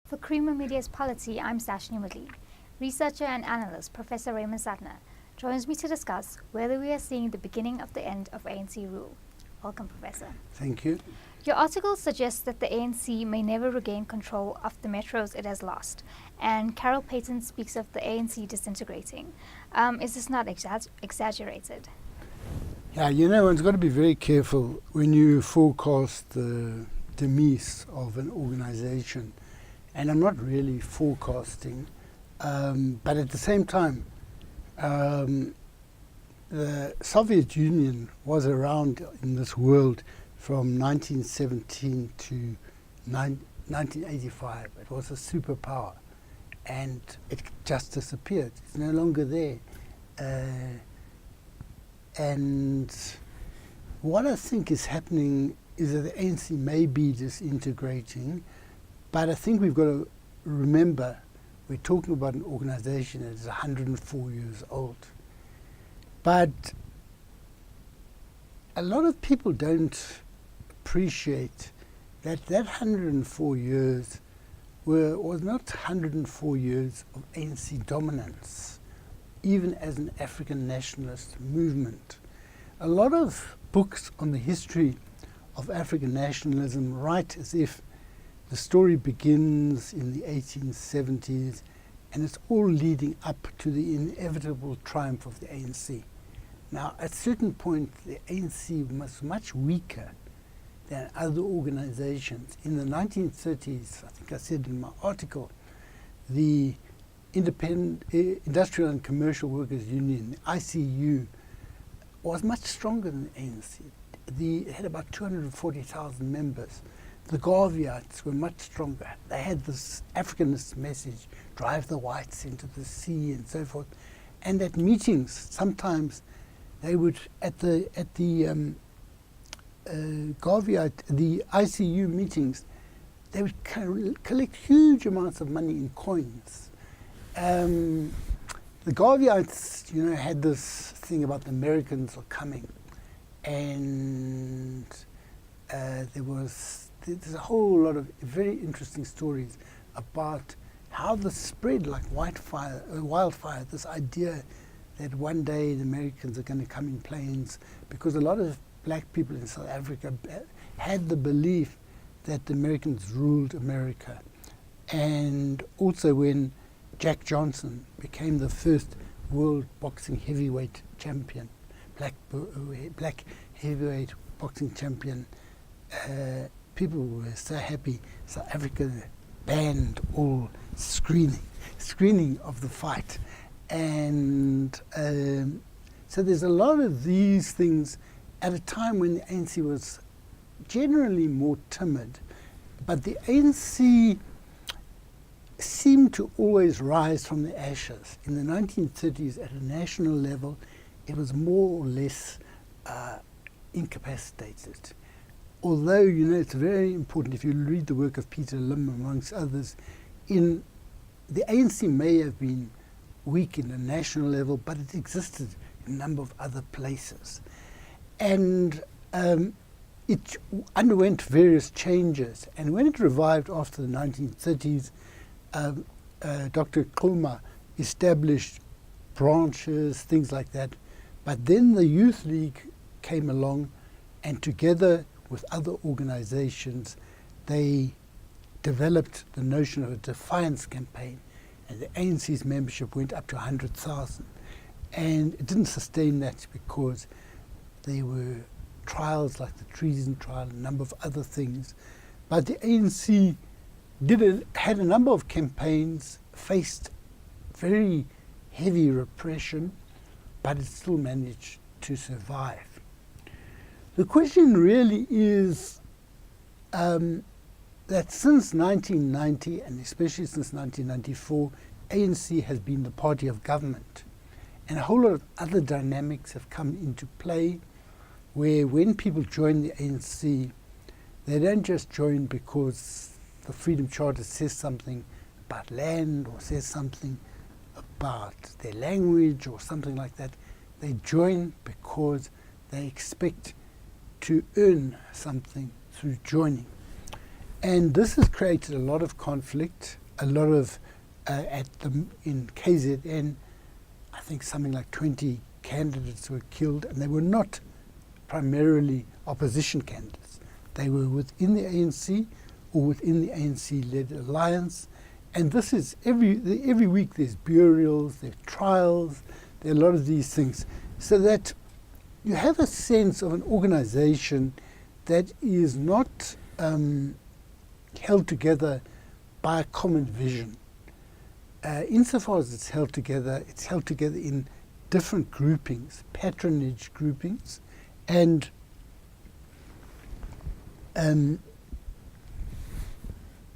For Creamer Media's Polity, I'm Sashnee Moodley. Researcher and analyst Professor Raymond Suttner joins me to discuss whether we are seeing the beginning of the end of ANC rule. Welcome, Professor. Thank you. Your article suggests that the ANC may never regain control of the metros it has lost, and Carol Payton speaks of the ANC disintegrating. Is this not exaggerated? Yeah, one's got to be very careful when you forecast the demise of an organization. And I'm not really forecasting, but at the same time, the Soviet Union was around in this world from 1917 to 1985. It was a superpower, and it just disappeared. It's no longer there. And what I think is happening is that the ANC may be disintegrating, but I think we've got to remember we're talking about an organization that is 104 years old. But a lot of people don't appreciate that 104 years was not 104 years of ANC dominance, even as an African nationalist movement. A lot of books on the history of African nationalism write as if the story begins in the 1870s and it's all leading up to the inevitable triumph of the ANC. Now, at a certain point, the ANC was much weaker than other organizations. In the 1930s, I think I said in my article, the Industrial and Commercial Workers Union, the ICU, was much stronger than the ANC. It had about 240,000 members. The Garveyites were much stronger. They had this Africanist message, drive the whites into the sea and so forth. And at meetings, sometimes they would, at the Garveyite, the ICU meetings, they would collect huge amounts of money in coins. The Garveyites, had this thing about the Americans are coming. And there's a whole lot of very interesting stories about how this spread like wildfire, this idea that one day the Americans are going to come in planes, because a lot of black people in South Africa had the belief that the Americans ruled America. And also when Jack Johnson became the first world boxing heavyweight champion, black heavyweight boxing champion, people were so happy. South Africa banned all screening of the fight. And so there's a lot of these things at a time when the ANC was generally more timid. But the ANC seemed to always rise from the ashes. In the 1930s, at a national level, it was more or less incapacitated. Although, it's very important, if you read the work of Peter Lim, amongst others, the ANC may have been weak in a national level, but it existed in a number of other places. And it underwent various changes. And when it revived after the 1930s, Dr. Xuma established branches, things like that. But then the Youth League came along, and together with other organizations, they developed the notion of a defiance campaign, and the ANC's membership went up to 100,000. And it didn't sustain that because there were trials like the treason trial and a number of other things. But the ANC had a number of campaigns, faced very heavy repression, but it still managed to survive. The question really is that since 1990, and especially since 1994, ANC has been the party of government. And a whole lot of other dynamics have come into play, where when people join the ANC, they don't just join because the Freedom Charter says something about land or says something about their language or something like that. They join because they expect to earn something through joining. And this has created a lot of conflict, a lot of, in KZN, I think something like 20 candidates were killed, and they were not primarily opposition candidates. They were within the ANC or within the ANC-led alliance. And this is every week there's burials, there's trials, there are a lot of these things. So that you have a sense of an organization that is not held together by a common vision. Insofar as it's held together in different groupings, patronage groupings, and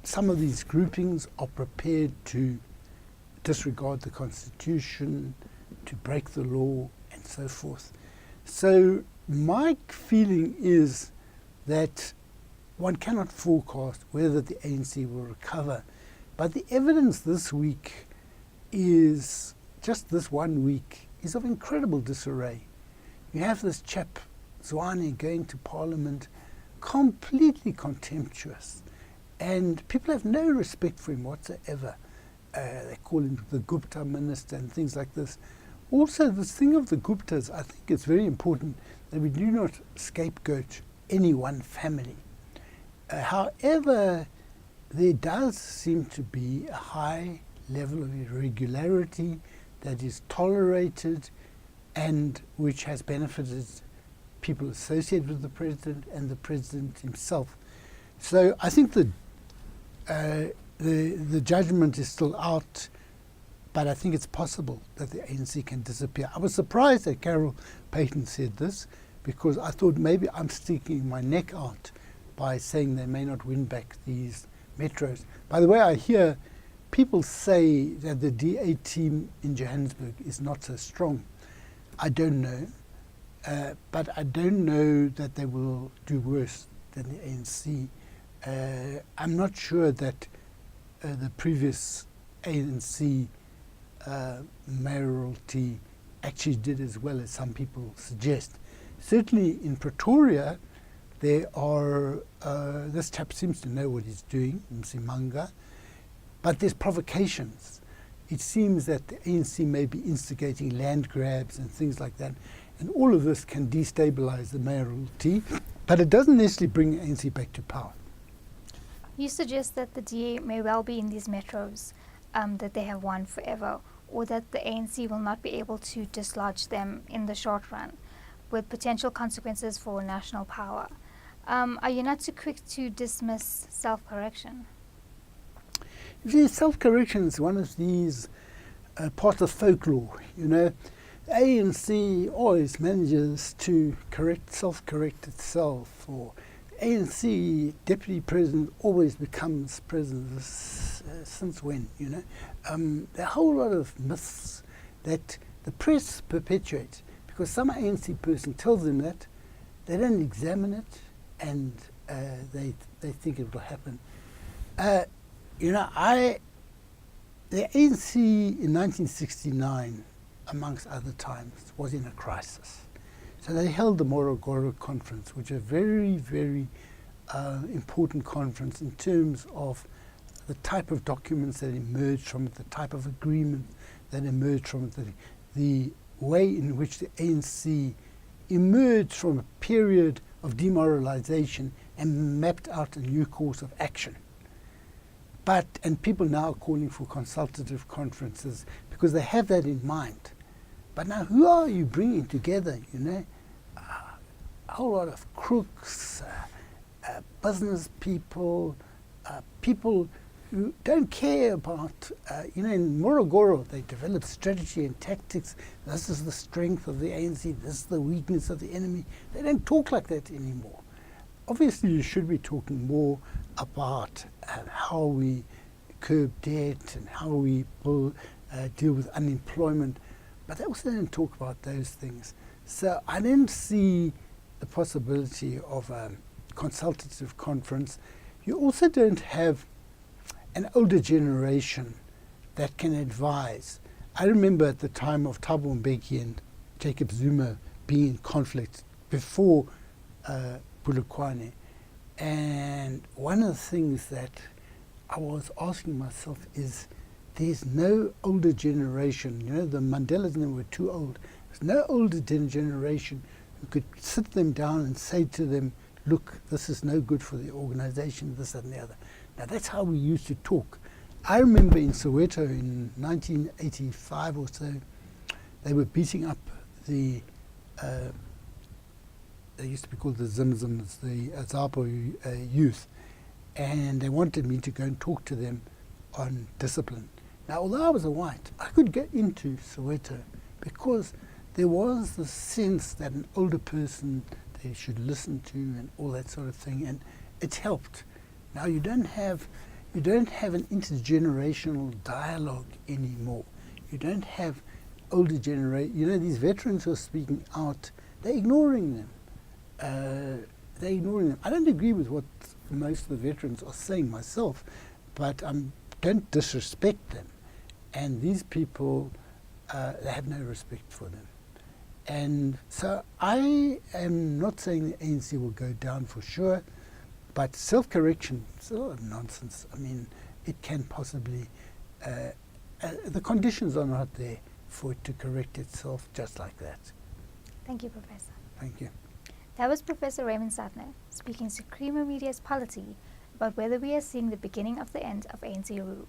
some of these groupings are prepared to disregard the Constitution, to break the law, and so forth. So my feeling is that one cannot forecast whether the ANC will recover. But the evidence this week is, just this 1 week, is of incredible disarray. You have this chap, Zwane, going to Parliament, completely contemptuous. And people have no respect for him whatsoever. They call him the Gupta minister and things like this. Also, this thing of the Guptas, I think it's very important that we do not scapegoat any one family. However, there does seem to be a high level of irregularity that is tolerated and which has benefited people associated with the president and the president himself. So I think the judgment is still out, but I think it's possible that the ANC can disappear. I was surprised that Carol Payton said this, because I thought maybe I'm sticking my neck out by saying they may not win back these metros. By the way, I hear people say that the DA team in Johannesburg is not so strong. I don't know, but I don't know that they will do worse than the ANC. I'm not sure that the previous ANC mayoralty actually did as well as some people suggest. Certainly in Pretoria, there are, this chap seems to know what he's doing, Msimanga, but there's provocations. It seems that the ANC may be instigating land grabs and things like that, and all of this can destabilize the mayoralty, but it doesn't necessarily bring the ANC back to power. You suggest that the DA may well be in these metros that they have won forever, or that the ANC will not be able to dislodge them in the short run, with potential consequences for national power. Are you not too quick to dismiss self-correction? You see, self-correction is one of these parts of folklore, you know. The ANC always manages to self-correct itself, or the ANC deputy president always becomes president. Since when, you know? There are a whole lot of myths that the press perpetuates, because some ANC person tells them that, they don't examine it, and they think it will happen. You know, the ANC in 1969, amongst other times, was in a crisis. So they held the Morogoro Conference, which is a very, very important conference in terms of the type of documents that emerged from it, the type of agreement that emerged from it, the way in which the ANC emerged from a period of demoralization and mapped out a new course of action. And people now are calling for consultative conferences because they have that in mind. But now who are you bringing together, you know? A whole lot of crooks, business people, people who don't care about, you know, in Morogoro they develop strategy and tactics. This is the strength of the ANC, this is the weakness of the enemy. They don't talk like that anymore. Obviously you should be talking more about how we curb debt and how we deal with unemployment, but they also don't talk about those things. So I don't see the possibility of a consultative conference. You also don't have an older generation that can advise. I remember at the time of Thabo Mbeki and Jacob Zuma being in conflict before Polokwane, And one of the things that I was asking myself is, there's no older generation, the Mandelas were too old. There's no older generation who could sit them down and say to them, look, this is no good for the organization, this and the other. Now that's how we used to talk. I remember in Soweto in 1985 or so, they were beating up they used to be called the Zimzims, the Zapo youth, and they wanted me to go and talk to them on discipline. Now, although I was a white, I could get into Soweto because there was the sense that an older person they should listen to and all that sort of thing, and it helped. Now you don't have an intergenerational dialogue anymore. You don't have older generation. These veterans who are speaking out, they're ignoring them. I don't agree with what most of the veterans are saying myself, but don't disrespect them. And these people, they have no respect for them. And so I am not saying the ANC will go down for sure, but self-correction is a lot of nonsense. I mean, it can possibly, the conditions are not there for it to correct itself just like that. Thank you, Professor. Thank you. That was Professor Raymond Suttner speaking to Creamer Media's Polity about whether we are seeing the beginning of the end of ANC rule.